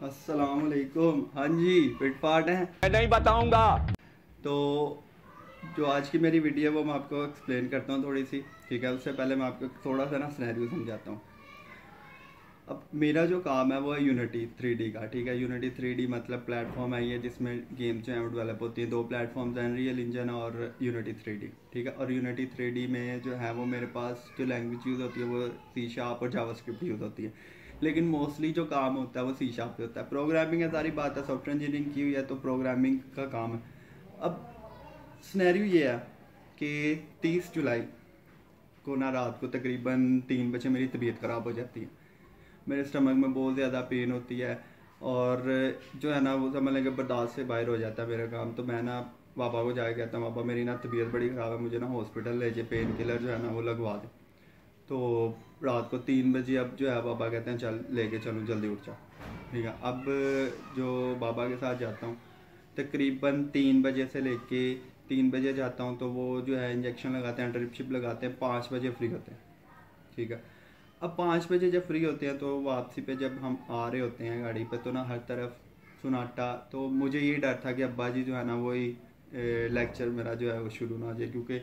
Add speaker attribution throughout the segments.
Speaker 1: अस्सलाम वालेकुम। हाँ जी, फिटफाट हैं।
Speaker 2: मैं नहीं बताऊंगा।
Speaker 1: तो जो आज की मेरी वीडियो है वो मैं आपको एक्सप्लेन करता हूँ थोड़ी सी, ठीक है। उससे पहले मैं आपको थोड़ा सा सिनेरियो समझाता हूँ। अब मेरा जो काम है वो है यूनिटी 3D का, ठीक है। यूनिटी 3D मतलब प्लेटफॉर्म है ये जिसमें गेम जो है डेवलप होती है। दो प्लेटफॉर्म्स हैं, रियल इंजन और यूनिटी 3D, ठीक है। और यूनिटी 3D में जो है वो मेरे पास जो लैंग्वेज यूज़ होती है वो सी शार्प और जावास्क्रिप्ट यूज़ होती है। लेकिन मोस्टली जो काम होता है वो सी शार्प पे होता है। प्रोग्रामिंग है, सारी बात है, सॉफ्टवेयर इंजीनियरिंग की हुई है तो प्रोग्रामिंग का काम है। अब स्नैरियो ये है कि 30 जुलाई को ना रात को तकरीबन 3 बजे मेरी तबीयत ख़राब हो जाती है। मेरे स्टमक में बहुत ज़्यादा पेन होती है और जो है ना वो समझ लेंगे बर्दाश्त से बाहर हो जाता है मेरा काम। तो मैं ना पापा को जाके कहता हूँ, पापा मेरी ना तबीयत बड़ी ख़राब है, मुझे ना हॉस्पिटल ले जाए, पेन किलर जो है ना वो लगवा दे। तो रात को 3 बजे अब जो है पापा कहते हैं चल लेके चलूँ, जल्दी उठ जा, ठीक है। अब जो बाबा के साथ जाता हूँ तकरीबन 3 बजे से लेके 3 बजे जाता हूँ तो वो जो है इंजेक्शन लगाते हैं, ड्रिप शिप लगाते हैं, 5 बजे फ्री होते हैं, ठीक है। अब 5 बजे जब फ्री होते हैं तो वापसी पे जब हम आ रहे होते हैं गाड़ी पे तो ना हर तरफ सुनाटा। तो मुझे ये डर था कि अब्बा जी जो है ना वही लेक्चर मेरा जो है वो शुरू ना हो जाए, क्योंकि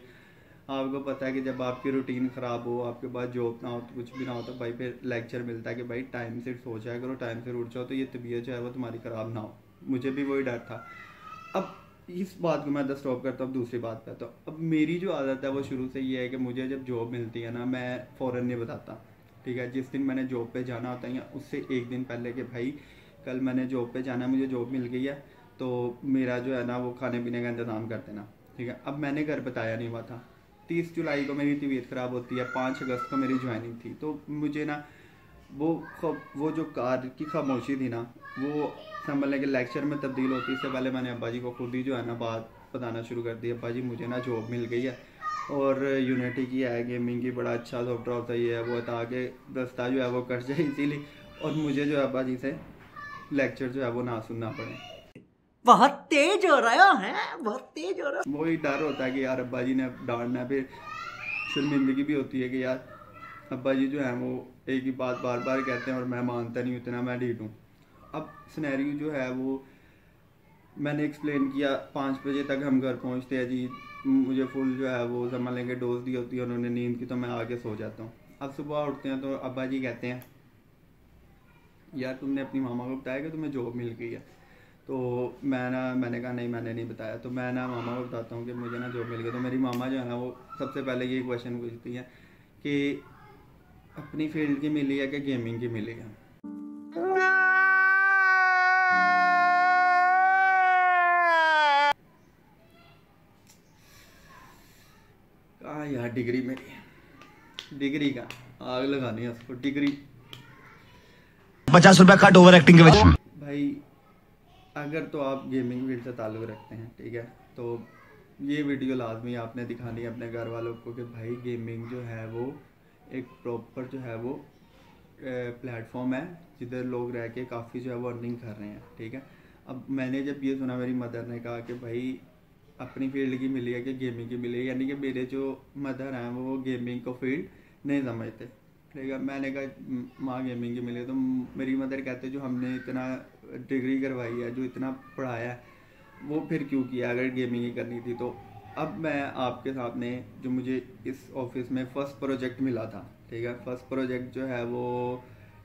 Speaker 1: आपको पता है कि जब आपकी रूटीन ख़राब हो, आपके पास जॉब ना हो, तो कुछ भी ना हो, तो भाई फिर लेक्चर मिलता है कि भाई टाइम से सो जाया करो, टाइम से उठ जाओ, तो ये तबीयत जो है वो तुम्हारी ख़राब ना हो। मुझे भी वही डर था। अब इस बात को मैं स्टॉप करता हूँ दूसरी बात पे। तो अब मेरी जो आदत है वो शुरू से ये है कि मुझे जब जॉब मिलती है ना मैं फ़ौरन नहीं बताता, ठीक है। जिस दिन मैंने जॉब पे जाना होता है या उससे एक दिन पहले कि भाई कल मैंने जॉब पे जाना है, मुझे जॉब मिल गई है, तो मेरा जो है ना वो खाने पीने का इंतज़ाम कर देना, ठीक है। अब मैंने घर बताया नहीं हुआ था। 30 जुलाई को मेरी तबीयत ख़राब होती है, 5 अगस्त को मेरी ज्वाइनिंग थी। तो मुझे ना वो जो कार की खामोशी थी ना वो समझ लें कि लेक्चर में तब्दील होती। इससे पहले मैंने अब्बा जी को खुद ही जो है ना बात बताना शुरू कर दी, अब्बा जी मुझे ना जॉब मिल गई है और यूनिटी की है, गेमिंग की, बड़ा अच्छा सॉफ्टवेयर होता ही है वो, ताकि रास्ता जो है वो कट जाए इसीलिए, और मुझे जो है अब्बा जी से लेक्चर जो है वो ना सुनना पड़े।
Speaker 3: बहुत तेज हो रहा है, बहुत तेज हो रहा है।
Speaker 1: वही डर होता है कि यार अब्बा जी ने डांटना, फिर शर्मिंदगी भी होती है कि यार अब्बा जी जो है वो एक ही बात बार बार कहते हैं और मैं मानता नहीं, उतना मैं ढीठ हूँ। अब सिनेरियो जो है वो मैंने एक्सप्लेन किया। 5 बजे तक हम घर पहुँचते हैं जी, मुझे फुल जो है वो समझ लेंगे डोज दी होती है उन्होंने नींद की, तो मैं आके सो जाता हूँ। अब सुबह उठते हैं तो अब्बा जी कहते हैं यार तुमने अपनी मामा को बताया कि तुम्हें जॉब मिल गई है। तो मैंने कहा नहीं, मैंने नहीं बताया। तो मैं ना मामा को बताता हूँ कि मुझे ना जॉब मिल गई। तो मेरी मामा जो है ना वो सबसे पहले ये क्वेश्चन पूछती है कि अपनी फील्ड की मिली है कि गेमिंग की मिली है। कहाँ यार डिग्री मेरी, डिग्री का आग लगानी है उसको, डिग्री
Speaker 4: 50 रुपया कट ओवर एक्टिंग के वजह
Speaker 1: भाई। अगर तो आप गेमिंग फील्ड से ताल्लुक़ रखते हैं, ठीक है, तो ये वीडियो लाजमी आपने दिखानी है अपने घर वालों को कि भाई गेमिंग जो है वो एक प्रॉपर जो है वो प्लेटफॉर्म है जिधर लोग रह के काफ़ी जो है वो अर्निंग कर रहे हैं, ठीक है। अब मैंने जब ये सुना, मेरी मदर ने कहा कि भाई अपनी फील्ड की मिली है कि गेमिंग की मिली है, यानी कि मेरे जो मदर हैं वो गेमिंग को फील्ड नहीं समझते, ठीक है। मैंने कहा माँ गेमिंग की मिली है। तो मेरी मदर कहते जो हमने इतना डिग्री करवाई है, जो इतना पढ़ाया है, वो फिर क्यों किया अगर गेमिंग ही करनी थी। तो अब मैं आपके सामने जो मुझे इस ऑफिस में फ़र्स्ट प्रोजेक्ट मिला था, ठीक है, फर्स्ट प्रोजेक्ट जो है वो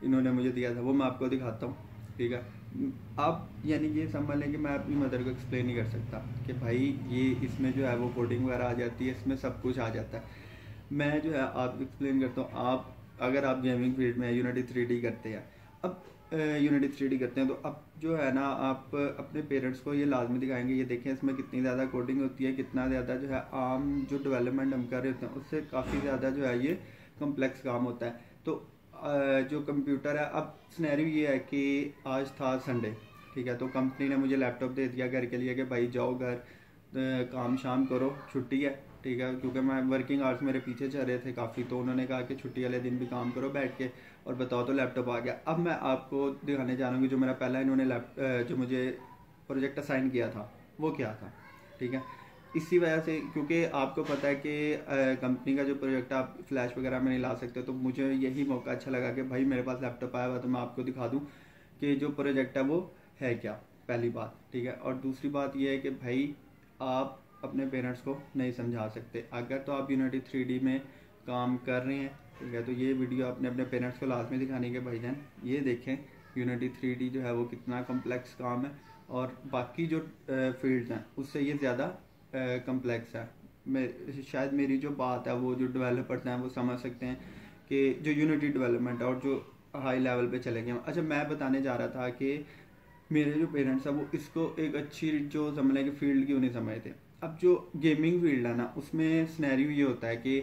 Speaker 1: इन्होंने मुझे दिया था, वो मैं आपको दिखाता हूँ, ठीक है। आप यानी ये समझ लें कि मैं अपनी मदर को एक्सप्लेन नहीं कर सकता कि भाई ये इसमें जो है वो कोडिंग वगैरह आ जाती है, इसमें सब कुछ आ जाता है। मैं जो है आप एक्सप्लेन करता हूँ। आप अगर आप गेमिंग फील्ड में यूनिटी 3D करते हैं, अब यूनिटी 3D करते हैं तो अब जो है ना आप अपने पेरेंट्स को ये लाजमी दिखाएंगे, ये देखें इसमें कितनी ज़्यादा कोडिंग होती है, कितना ज़्यादा जो है आम जो डेवलपमेंट हम कर रहे होते हैं उससे काफ़ी ज़्यादा जो है ये कम्प्लेक्स काम होता है। तो जो कंप्यूटर है, अब सिनेरियो ये है कि आज था संडे, ठीक है, तो कंपनी ने मुझे लैपटॉप दे दिया घर के लिए कि भाई जाओ घर काम शाम करो, छुट्टी है, ठीक है, क्योंकि मैं वर्किंग आवर्स मेरे पीछे चल रहे थे काफ़ी। तो उन्होंने कहा कि छुट्टी वाले दिन भी काम करो बैठ के, और बताओ तो लैपटॉप आ गया। अब मैं आपको दिखाने जा रहा हूँ कि जो मेरा पहला इन्होंने जो मुझे प्रोजेक्ट असाइन किया था वो क्या था, ठीक है। इसी वजह से, क्योंकि आपको पता है कि कंपनी का जो प्रोजेक्ट आप फ्लैश वगैरह में नहीं ला सकते, तो मुझे यही मौका अच्छा लगा कि भाई मेरे पास लैपटॉप आया हुआ तो मैं आपको दिखा दूँ कि जो प्रोजेक्ट है वो है क्या, पहली बात, ठीक है। और दूसरी बात ये है कि भाई आप अपने पेरेंट्स को नहीं समझा सकते। अगर तो आप यूनिटी 3D में काम कर रहे हैं, ठीक है, तो ये वीडियो आपने अपने पेरेंट्स को लाजमी दिखानी है भाईजान ये देखें यूनिटी 3D जो है वो कितना कम्प्लेक्स काम है, और बाकी जो फील्ड्स हैं उससे ये ज़्यादा कम्प्लेक्स है। शायद मेरी जो बात है वो जो डेवलपर्स हैं वो समझ सकते हैं कि जो यूनिटी डेवलपमेंट है और जो हाई लेवल पे चले गए। अच्छा, मैं बताने जा रहा था कि मेरे जो पेरेंट्स हैं वो इसको एक अच्छी जो समझ लें कि फील्ड क्यों नहीं समझते। अब जो गेमिंग फील्ड है ना उसमें सिनेरियो ये होता है कि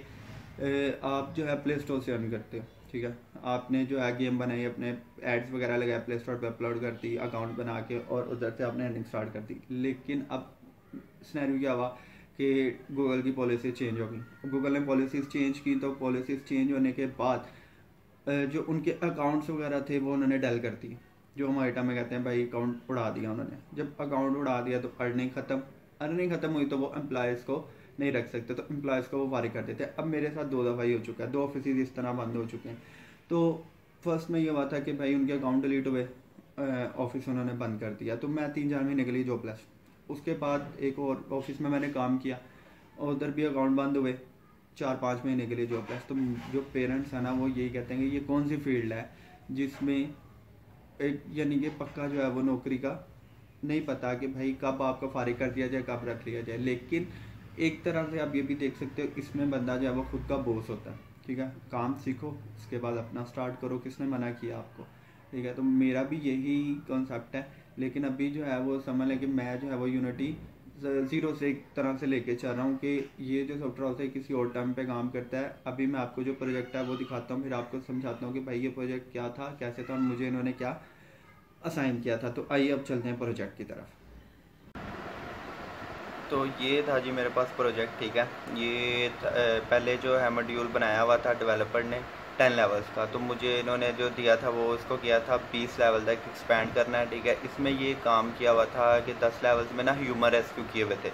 Speaker 1: आप जो है प्ले स्टोर से अर्न करते हो, ठीक है। आपने जो है गेम बनाई, अपने एड्स वगैरह लगाए, प्ले स्टोर पर अपलोड कर दी अकाउंट बना के, और उधर से आपने अर्निंग स्टार्ट कर दी। लेकिन अब सिनेरियो क्या हुआ कि गूगल की पॉलिसी चेंज हो गई। गूगल ने पॉलिसीज़ चेंज की, तो पॉलिसीज़ चेंज होने के बाद जो उनके अकाउंट्स वगैरह थे वो उन्होंने डल कर दी। जो हम आइटम में कहते हैं भाई अकाउंट उड़ा दिया उन्होंने। जब अकाउंट उड़ा दिया तो अर्निंग ख़त्म हुई, तो वो एम्प्लॉयज़ को नहीं रख सकते, तो एम्प्लॉयज़ को वो फारिग कर देते हैं। अब मेरे साथ 2 दफ़ा ही हो चुका है, 2 ऑफिस इस तरह बंद हो चुके हैं। तो फर्स्ट में ये हुआ था कि भाई उनके अकाउंट डिलीट हुए, ऑफिस उन्होंने बंद कर दिया, तो मैं 3-4 महीने के लिए जॉबलेस। उसके बाद एक और ऑफिस में मैंने काम किया और उधर भी अकाउंट बंद हुए, 4-5 महीने के लिए जॉबलेस। तो जो पेरेंट्स हैं ना वो यही कहते हैं कि ये कौन सी फील्ड है जिसमें एक यानी कि पक्का जो है वो नौकरी का नहीं पता कि भाई कब आपका फारिग कर दिया जाए, कब रख लिया जाए। लेकिन एक तरह से आप ये भी देख सकते हो, इसमें बंदा जो है वो खुद का बॉस होता है, ठीक है। काम सीखो, उसके बाद अपना स्टार्ट करो, किसने मना किया आपको, ठीक है। तो मेरा भी यही कॉन्सेप्ट है। लेकिन अभी जो है वो समझ लें कि मैं जो है वो यूनिटी 0 से एक तरह से लेके चल रहा हूँ कि ये जो सॉफ्टवेयर हाउस है किसी और टर्म पे काम करता है। अभी मैं आपको जो प्रोजेक्ट है वो दिखाता हूँ, फिर आपको समझाता हूँ कि भाई ये प्रोजेक्ट क्या था, कैसे था, और मुझे इन्होंने क्या असाइन किया था। तो आइए अब चलते हैं प्रोजेक्ट की तरफ। तो ये था जी मेरे पास प्रोजेक्ट, ठीक है। ये पहले जो है मॉड्यूल बनाया हुआ था डेवलपर ने 10 लेवल्स का, तो मुझे इन्होंने जो दिया था वो इसको किया था 20 लेवल तक एक्सपेंड करना है, ठीक है। इसमें ये काम किया हुआ था कि 10 लेवल्स में ना ह्यूमन रेस्क्यू किए हुए थे।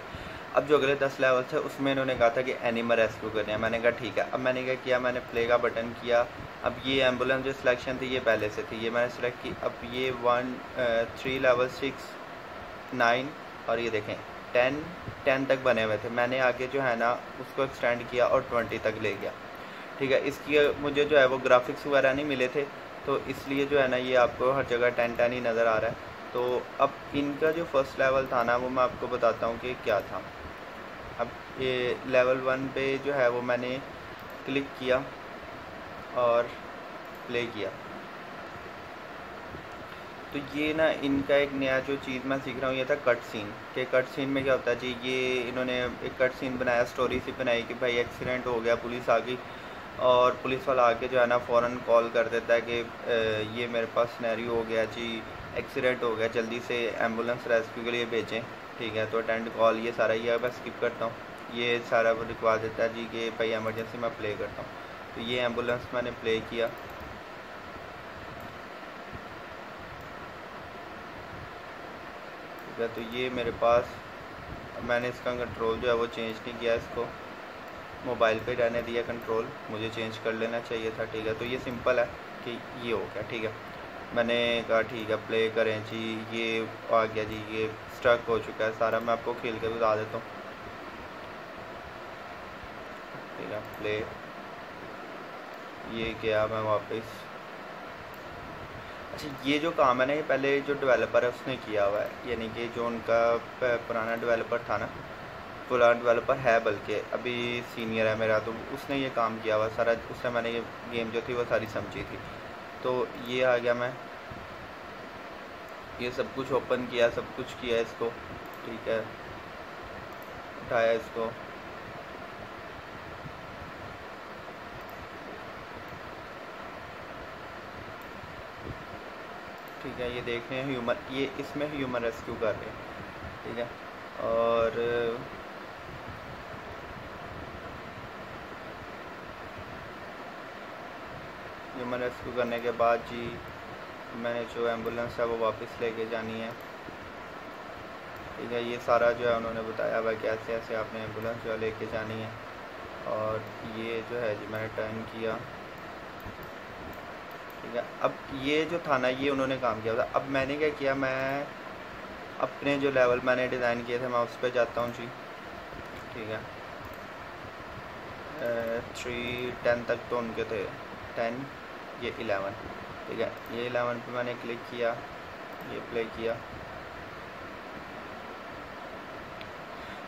Speaker 1: अब जो अगले 10 लेवल थे उसमें इन्होंने कहा था कि एनिमल रेस्क्यू करने हैं। मैंने कहा ठीक है। अब मैंने क्या किया, मैंने प्ले का बटन किया। अब ये एम्बुलेंस जो सिलेक्शन थी ये पहले से थी, ये मैंने सेलेक्ट की। अब ये 3 लेवल 6, 9 और ये देखें 10 तक बने हुए थे। मैंने आगे जो है ना उसको एक्सटेंड किया और 20 तक ले गया, ठीक है। इसकी मुझे जो है वो ग्राफिक्स वगैरह नहीं मिले थे, तो इसलिए जो है ना ये आपको हर जगह 10 ही नज़र आ रहा है। तो अब इनका जो फर्स्ट लेवल था ना वो मैं आपको बताता हूँ कि क्या था। अब ये लेवल 1 पे जो है वो मैंने क्लिक किया और प्ले किया। तो ये ना इनका एक नया जो चीज़ मैं सीख रहा हूँ ये था कट सीन। कि कट सीन में क्या होता है जी, ये इन्होंने एक कट सीन बनाया, स्टोरी सी बनाई कि भाई एक्सीडेंट हो गया, पुलिस आ गई, और पुलिस वाला आके जो है ना फ़ौरन कॉल कर देता है कि ये मेरे पास सिनेरियो हो गया जी, एक्सीडेंट हो गया, जल्दी से एम्बुलेंस रेस्क्यू के लिए भेजें, ठीक है। तो अटेंड कॉल, ये सारा ये मैं स्किप करता हूँ, ये सारा वो रिक्वा देता है जी कि भाई एमरजेंसी मैं प्ले करता हूँ। तो ये एम्बुलेंस मैंने प्ले किया, तो ये मेरे पास, मैंने इसका कंट्रोल जो है वो चेंज नहीं किया, इसको मोबाइल पे रहने दिया कंट्रोल, मुझे चेंज कर लेना चाहिए था, ठीक है। तो ये सिंपल है कि ये हो गया, ठीक है। मैंने कहा ठीक है प्ले करें जी, ये आ गया जी, ये स्टक हो चुका है सारा, मैं आपको खेल के बता देता हूँ, ठीक है। प्ले, ये गया मैं वापस। अच्छा, ये जो काम है ना ये पहले जो डेवलपर है उसने किया हुआ है, यानी कि जो उनका पुराना डेवलपर था ना, पुराना डेवलपर है बल्कि अभी सीनियर है मेरा, तो उसने ये काम किया हुआ सारा, उससे मैंने ये गेम जो थी वो सारी समझी थी। तो ये आ गया, मैं ये सब कुछ ओपन किया, सब कुछ किया इसको, ठीक है, उठाया इसको, ठीक है। ये देख रहे हैं ह्यूमन, ये इसमें ह्यूमन रेस्क्यू कर रहे हैं, ठीक है। और ह्यूमन रेस्क्यू करने के बाद जी मैंने जो एम्बुलेंस है वो वापस लेके जानी है, ठीक है। ये सारा जो है उन्होंने बताया हुआ कैसे ऐसे आपने एम्बुलेंस जो है लेके जानी है। और ये जो है जी मैंने टर्न किया, ठीक है। अब ये जो था ना, ये उन्होंने काम किया था। अब मैंने क्या किया, मैं अपने जो लेवल मैंने डिज़ाइन किए थे मैं उस पर जाता हूँ जी। ठीक है, 3 10 तक तो उनके थे, 10 ये 11। ठीक है, ये 11 पे मैंने क्लिक किया, ये प्ले किया।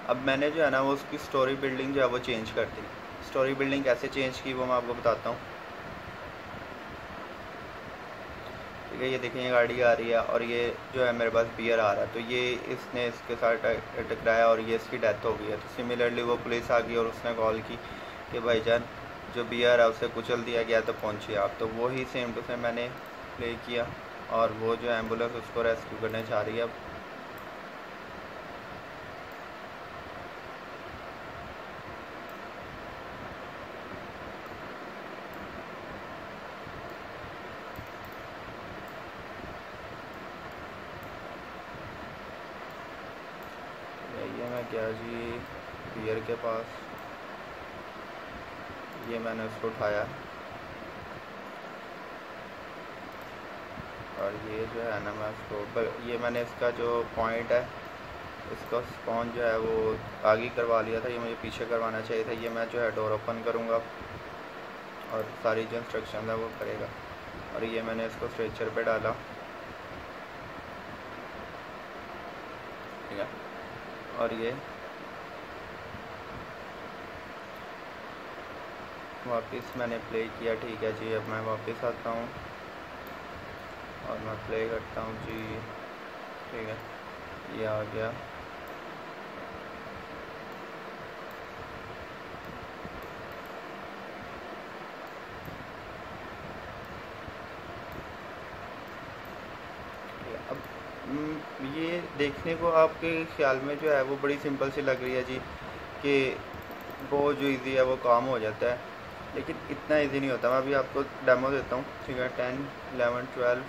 Speaker 1: अब मैंने जो है ना वो उसकी स्टोरी बिल्डिंग जो है वो चेंज कर दी। स्टोरी बिल्डिंग कैसे चेंज की वो मैं आपको बताता हूँ। ठीक है, ये देखें, ये गाड़ी आ रही है और ये जो है मेरे पास बियर आ रहा है, तो ये इसने इसके साथ टकराया और ये इसकी डेथ हो गई है। तो सिमिलरली वो पुलिस आ गई और उसने कॉल की कि भाईजान जो बियर है उसे कुचल दिया गया, तो पहुँचिए आप। तो वही सेम टू सेम मैंने प्ले किया और वो जो एम्बुलेंस उसको रेस्क्यू करने जा रही है। अब ये मैं गया जी बियर के पास, ये मैंने उसको उठाया और ये जो है ना मैं उसको, ये मैंने इसका जो पॉइंट है इसका स्पॉन जो है वो आगे करवा लिया था, ये मुझे पीछे करवाना चाहिए था। ये मैं जो है डोर ओपन करूँगा और सारी जो इंस्ट्रक्शन है वो करेगा। और ये मैंने इसको स्ट्रेचर पे डाला। ठीक है, और ये वापस मैंने प्ले किया। ठीक है जी, अब मैं वापस आता हूँ और मैं प्ले करता हूँ जी। ठीक है, ये आ गया। अब ये देखने को आपके ख्याल में जो है वो बड़ी सिंपल सी लग रही है जी, कि वो जो इजी है वो काम हो जाता है, लेकिन इतना इजी नहीं होता। मैं अभी आपको डेमो देता हूँ। ठीक है, 10 11 12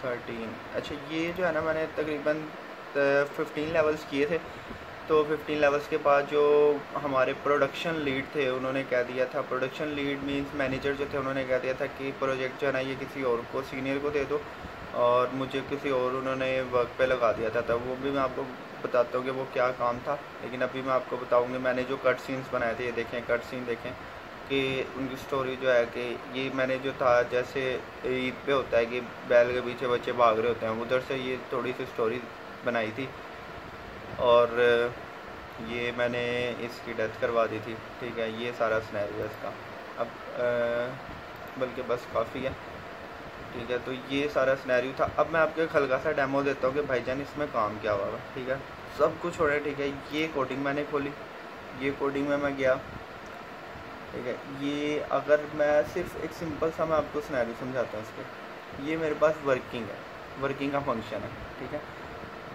Speaker 1: 13। अच्छा, ये जो है ना मैंने तकरीबन 15 लेवल्स किए थे। तो 15 लेवल्स के बाद जो हमारे प्रोडक्शन लीड थे उन्होंने कह दिया था, प्रोडक्शन लीड मींस मैनेजर जो थे, उन्होंने कह दिया था कि प्रोजेक्ट जो है ना ये किसी और को, सीनियर को दे दो, और मुझे किसी और उन्होंने वर्क पे लगा दिया था। तब वो भी मैं आपको बताता हूँ कि वो क्या काम था, लेकिन अभी मैं आपको बताऊँगी। मैंने जो कट सीन्स बनाए थे, ये देखें कट सीन देखें कि उनकी स्टोरी जो है कि ये मैंने जो था, जैसे ईद पे होता है कि बैल के पीछे बच्चे भाग रहे होते हैं, उधर से ये थोड़ी सी स्टोरी बनाई थी और ये मैंने इसकी डेथ करवा दी थी। ठीक है, ये सारा सिनेरियो इसका। अब बल्कि बस काफ़ी है। ठीक है, तो ये सारा सिनेरियो था। अब मैं आपको एक हल्का सा डेमो देता हूँ कि भाईजान इसमें काम क्या हुआ। ठीक है, सब कुछ हो रहा है। ठीक है, ये कोडिंग मैंने खोली, ये कोडिंग में मैं गया। ठीक है, ये अगर मैं सिर्फ एक सिंपल सा मैं आपको सिनेरियो समझाता हूँ इसके। ये मेरे पास वर्किंग है, वर्किंग का फंक्शन है। ठीक है,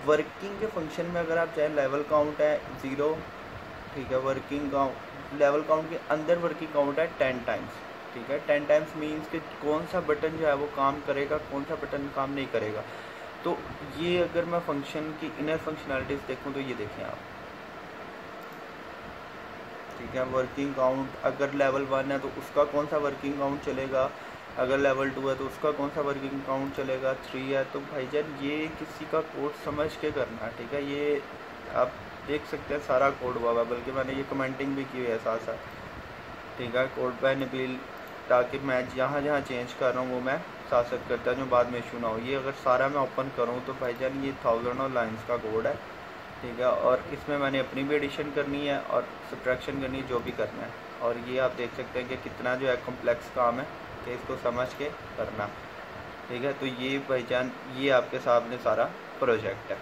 Speaker 1: वर्किंग के फंक्शन में अगर आप चाहे, लेवल काउंट है 0। ठीक है, वर्किंग काउंट, लेवल काउंट के अंदर वर्किंग काउंट है 10 टाइम्स। ठीक है, 10 टाइम्स मीन्स कि कौन सा बटन जो है वो काम करेगा, कौन सा बटन काम नहीं करेगा। तो ये अगर मैं फंक्शन की इनर फंक्शनैलिटीज़ देखूँ तो ये देखें आप। ठीक है, वर्किंग काउंट अगर लेवल 1 है तो उसका कौन सा वर्किंग काउंट चलेगा, अगर लेवल 2 है तो उसका कौन सा वर्किंग काउंट चलेगा, 3 है तो भाईजान ये किसी का कोड समझ के करना है। ठीक है, ये आप देख सकते हैं सारा कोड हुआ, बल्कि मैंने ये कमेंटिंग भी की हुई है साथ साथ। ठीक है, कोड बाय नबील, ताकि मैं जहाँ जहाँ चेंज कर रहा हूँ वो मैं साथ साथ करता हूँ, जो बाद में इशू ना हो। ये अगर सारा मैं ओपन करूँ तो भाईजान ये 1000 लाइन्स का कोड है। ठीक है, और इसमें मैंने अपनी भी एडिशन करनी है और सब्ट्रैक्शन करनी है, जो भी करना है। और ये आप देख सकते हैं कि कितना जो है कॉम्प्लेक्स काम है कि इसको समझ के करना। ठीक है, तो ये पहचान, ये आपके सामने सारा प्रोजेक्ट है।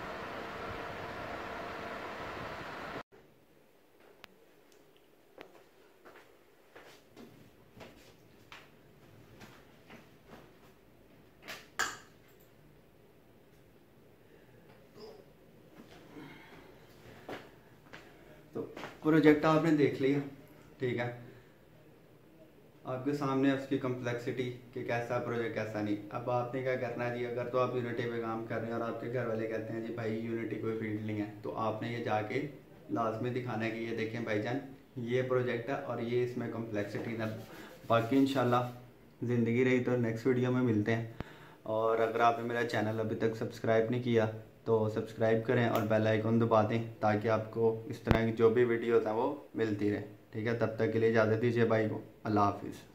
Speaker 1: तो प्रोजेक्ट आपने देख लिया। ठीक है, आपके सामने उसकी कम्प्लेक्सिटी कि कैसा प्रोजेक्ट कैसा नहीं। अब आपने क्या करना है जी, अगर तो आप यूनिटी पे काम कर रहे हैं और आपके घर वाले कहते हैं जी भाई यूनिटी कोई फील्ड नहीं है, तो आपने ये जाके लाजमी दिखाना है कि ये देखें भाईजान ये प्रोजेक्ट है और ये इसमें कम्प्लेक्सिटी है। बाकी इंशाल्लाह ज़िंदगी रही तो नेक्स्ट वीडियो में मिलते हैं। और अगर आपने मेरा चैनल अभी तक सब्सक्राइब नहीं किया तो सब्सक्राइब करें और बेल आइकन दबा दें ताकि आपको इस तरह की जो भी वीडियोज़ हैं वो मिलती रहे। ठीक है, तब तक के लिए इजाज़त दीजिए भाई को। अल्लाह हाफिज़।